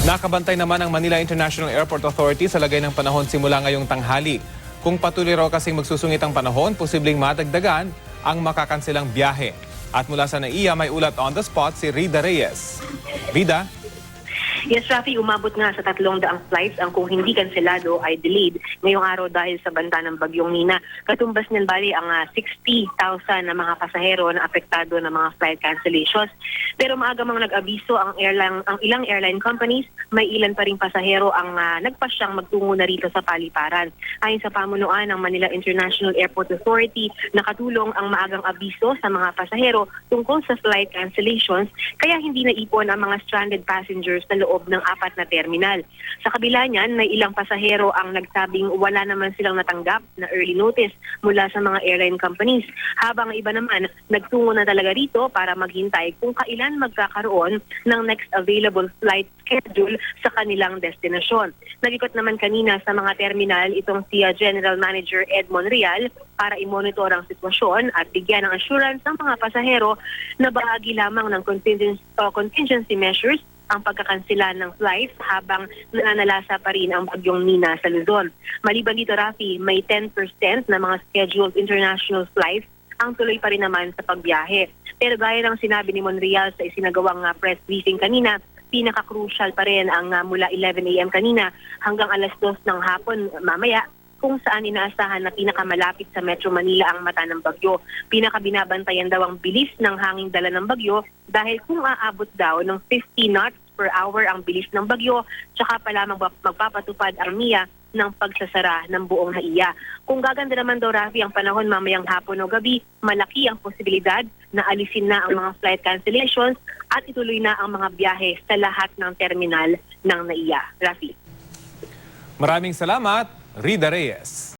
Nakabantay naman ang Manila International Airport Authority sa lagay ng panahon simula ngayong tanghali. Kung patuloy raw kasing magsusungit ang panahon, posibleng madagdagan ang makakansilang biyahe. At mula sa NAIA, may ulat on the spot si Rida Reyes. Rida? Yes, Rafi, umabot nga sa 300 flights ang kung hindi kanselado ay delayed ngayong araw dahil sa banta ng bagyong Nina. Katumbas niyan bali ang 60,000 na mga pasahero na apektado ng mga flight cancellations. Pero maaga mang nag-abiso ang ilang airline companies, may ilan pa ring pasahero ang nagpasyang magtungo na rito sa paliparan. Ayon sa pamunuan ng Manila International Airport Authority, nakatulong ang maagang abiso sa mga pasahero tungkol sa flight cancellations kaya hindi naipon ang mga stranded passengers na loob ng 4 na terminal. Sa kabila niyan, may ilang pasahero ang nagsabing wala naman silang natanggap na early notice mula sa mga airline companies. Habang iba naman, nagtungo na talaga rito para maghintay kung kailan magkakaroon ng next available flight schedule sa kanilang destinasyon. Nag-ikot naman kanina sa mga terminal itong si General Manager Ed Monreal para i-monitor ang sitwasyon at bigyan ng assurance ng mga pasahero na bahagi lamang ng contingency measures ang pagkakansela ng flights habang nananalasa pa rin ang bagyong Nina sa Luzon. Maliban dito, Rafi, may 10% na mga scheduled international flights ang tuloy pa rin naman sa pagbiyahe. Pero gaya ng sinabi ni Monreal sa isinagawang press briefing kanina, pinaka-crucial pa rin ang mula 11 a.m. kanina hanggang alas 2 ng hapon mamaya kung saan inaasahan na pinakamalapit sa Metro Manila ang mata ng bagyo. Pinakabinabantayan daw ang bilis ng hanging dala ng bagyo dahil kung aabot daw ng 50 knots per hour ang bilis ng bagyo, tsaka pa lamang magpapatupad ang NIA ng pagsasara ng buong NAIA. Kung gaganda naman daw, Rafi, ang panahon mamayang hapon o gabi, malaki ang posibilidad na alisin na ang mga flight cancellations at ituloy na ang mga biyahe sa lahat ng terminal ng NAIA. Rafi. Maraming salamat, Rida Reyes.